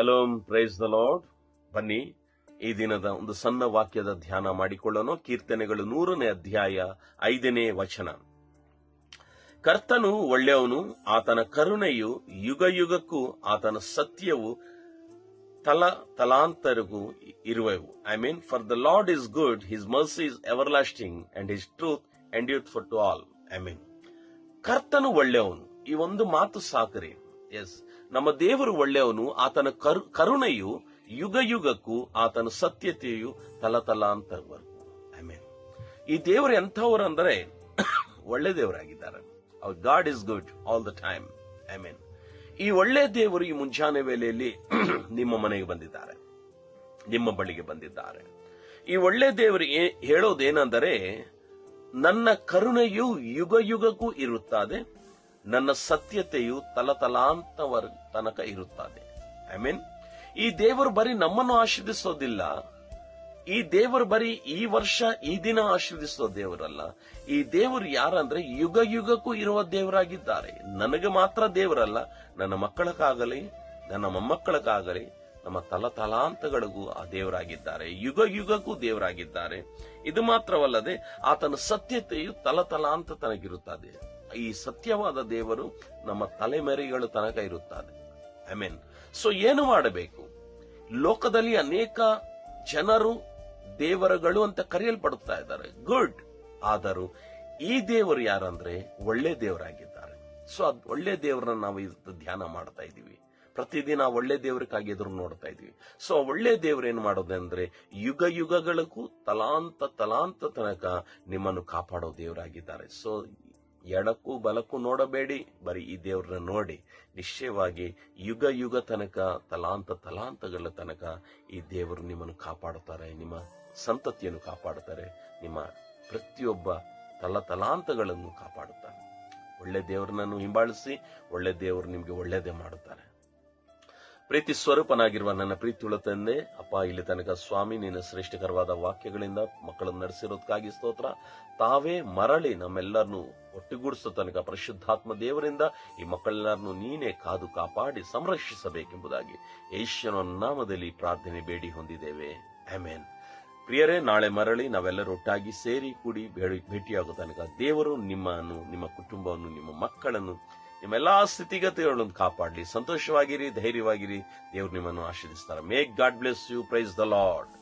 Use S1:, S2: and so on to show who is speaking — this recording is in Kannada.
S1: Shalom, price the lord. ಬನ್ನಿ ಈ ದಿನದ ಒಂದು ಸಣ್ಣ ವಾಕ್ಯದ ಧ್ಯಾನ ಮಾಡಿಕೊಳ್ಳೋಣ. ಕೀರ್ತನೆಗಳು 100ನೇ ಅಧ್ಯಾಯ 5ನೇ ವಚನ. ಕರ್ತನು ಒಳ್ಳೆಯವನು, ಆತನ ಕರುಣೆಯು ಯುಗ ಯುಗಕ್ಕೂ, ಆತನ ಸತ್ಯವು ತಲಾಂತರಿಗೂ ಇರುವೆವು. For the lord is good, his mercy is everlasting and his truth endured for to all. ಕರ್ತನು ಒಳ್ಳೆಯವನು. ಈ ಒಂದು ಮಾತು ಸಾಕರಿ. ನಮ್ಮ ದೇವರು ಒಳ್ಳೆಯವನು, ಆತನ ಕರುಣೆಯು ಯುಗ ಯುಗಕ್ಕೂ, ಆತನ ಸತ್ಯತೆಯು ತಲಾಂತರವರೆಗೂ. ಈ ದೇವರು ಎಂಥವರು ಅಂದರೆ ಒಳ್ಳೆ ದೇವರಾಗಿದ್ದಾರೆ. God is good all the time. ಈ ಒಳ್ಳೆ ದೇವರು ಈ ಮುಂಜಾನೆ ವೇಳೆಯಲ್ಲಿ ನಿಮ್ಮ ಮನೆಗೆ ಬಂದಿದ್ದಾರೆ, ನಿಮ್ಮ ಬಳಿಗೆ ಬಂದಿದ್ದಾರೆ. ಈ ಒಳ್ಳೆ ದೇವರು ಹೇಳೋದೇನೆಂದರೆ, ನನ್ನ ಕರುಣೆಯು ಯುಗ ಯುಗಕ್ಕೂ ಇರುತ್ತದೆ, ನನ್ನ ಸತ್ಯತೆಯು ತಲಾಂತವರ ತನಕ ಇರುತ್ತದೆ. ಈ ದೇವರು ಬರೀ ನಮ್ಮನ್ನು ಆಶೀರ್ವದಿಸೋದಿಲ್ಲ. ಈ ದೇವರು ಬರೀ ಈ ವರ್ಷ ಈ ದಿನ ಆಶೀರ್ವದಿಸೋ ದೇವರಲ್ಲ. ಈ ದೇವರು ಯಾರಂದ್ರೆ ಯುಗ ಯುಗಕ್ಕೂ ಇರುವ ದೇವರಾಗಿದ್ದಾರೆ. ನನಗೆ ಮಾತ್ರ ದೇವರಲ್ಲ, ನನ್ನ ಮಕ್ಕಳಕ್ಕಾಗಲಿ, ನನ್ನ ಮೊಮ್ಮಕ್ಕಳಕ್ಕಾಗಲಿ, ನಮ್ಮ ತಲಾಂತಗಳಿಗೂ ಆ ದೇವರಾಗಿದ್ದಾರೆ. ಯುಗ ಯುಗಕ್ಕೂ ದೇವರಾಗಿದ್ದಾರೆ. ಇದು ಮಾತ್ರವಲ್ಲದೆ ಆತನ ಸತ್ಯತೆಯು ತಲಾಂತ ತನಗಿರುತ್ತದೆ. ಈ ಸತ್ಯವಾದ ದೇವರು ನಮ್ಮ ತಲೆಮರೆಗಳ ತನಕ ಇರುತ್ತದೆ. ಸೊ ಏನು ಮಾಡಬೇಕು? ಲೋಕದಲ್ಲಿ ಅನೇಕ ಜನರು ದೇವರುಗಳು ಅಂತ ಕರೆಯಲ್ಪಡುತ್ತಾ ಇದ್ದಾರೆ, ಗುಡ್. ಆದರೂ ಈ ದೇವರು ಯಾರಂದ್ರೆ ಒಳ್ಳೆ ದೇವರಾಗಿದ್ದಾರೆ. ಸೊ ಅದು ಒಳ್ಳೆ ದೇವರನ್ನ ನಾವು ಇವತ್ತು ಧ್ಯಾನ ಮಾಡ್ತಾ ಇದ್ದೀವಿ. ಪ್ರತಿದಿನ ಒಳ್ಳೆ ದೇವರಿಗಾಗಿ ಎದುರು ನೋಡ್ತಾ ಇದೀವಿ. ಸೊ ಒಳ್ಳೆ ದೇವರು ಏನ್ ಮಾಡೋದಂದ್ರೆ ಯುಗ ಯುಗಗಳಿಗೂ ತಲಾಂತ ತನಕ ನಿಮ್ಮನ್ನು ಕಾಪಾಡೋ ದೇವರಾಗಿದ್ದಾರೆ. ಸೊ ಎಡಕ್ಕೂ ಬಲಕ್ಕೂ ನೋಡಬೇಡಿ, ಬರೀ ಈ ದೇವರನ್ನ ನೋಡಿ. ನಿಶ್ಚಯವಾಗಿ ಯುಗ ಯುಗ ತನಕ, ತಲಾಂತಗಳ ತನಕ ಈ ದೇವರು ನಿಮ್ಮನ್ನು ಕಾಪಾಡುತ್ತಾರೆ, ನಿಮ್ಮ ಸಂತತಿಯನ್ನು ಕಾಪಾಡುತ್ತಾರೆ, ನಿಮ್ಮ ಪ್ರತಿಯೊಬ್ಬ ತಲಾಂತಗಳನ್ನು ಕಾಪಾಡುತ್ತಾರೆ. ಒಳ್ಳೆ ದೇವರನ್ನು ಹಿಂಬಾಲಿಸಿ, ಒಳ್ಳೆ ದೇವರು ನಿಮ್ಗೆ ಒಳ್ಳೆಯದೇ ಮಾಡುತ್ತಾರೆ. ಪ್ರೀತಿ ಸ್ವರೂಪನಾಗಿರುವ ನನ್ನ ಪ್ರೀತಿಯುಳ್ಳ ತಂದೆ, ಅಪ್ಪ, ಇಲ್ಲಿ ತನಕ ಸ್ವಾಮಿ ನಿನ್ನ ಶ್ರೇಷ್ಠಕರವಾದ ವಾಕ್ಯಗಳಿಂದ ಮಕ್ಕಳನ್ನು ನಡೆಸಿರೋದಕ್ಕಾಗಿ ಸ್ತೋತ್ರ. ತಾವೇ ಮರಳಿ ನಮ್ಮೆಲ್ಲರನ್ನು ಒಟ್ಟುಗೂಡಿಸೋ ತನಕ ಪರಿಶುದ್ಧಾತ್ಮ ದೇವರಿಂದ ಈ ಮಕ್ಕಳೆಲ್ಲರನ್ನು ನೀನೇ ಕಾದು ಕಾಪಾಡಿ ಸಂರಕ್ಷಿಸಬೇಕೆಂಬುದಾಗಿ ಯೇಸುವಿನ ನಾಮದಲ್ಲಿ ಪ್ರಾರ್ಥನೆ ಬೇಡಿ ಹೊಂದಿದ್ದೇವೆ. ಆಮೆನ್. ಪ್ರಿಯರೇ, ನಾಳೆ ಮರಳಿ ನಾವೆಲ್ಲರೂ ಒಟ್ಟಾಗಿ ಸೇರಿ ಕೂಡಿ ಭೇಟಿಯಾಗೋ ತನಕ ದೇವರು ನಿಮ್ಮನ್ನು, ನಿಮ್ಮ ಕುಟುಂಬವನ್ನು, ನಿಮ್ಮ ಮಕ್ಕಳನ್ನು, ನಿಮ್ಮೆಲ್ಲಾ ಸ್ಥಿತಿಗತಿಗಳನ್ನು ಕಾಪಾಡಲಿ. ಸಂತೋಷವಾಗಿರಿ, ಧೈರ್ಯವಾಗಿರಿ. ದೇವರು ನಿಮ್ಮನ್ನು ಆಶೀರ್ವದಿಸ್ತಾರೆ. May God bless you. Praise the lord.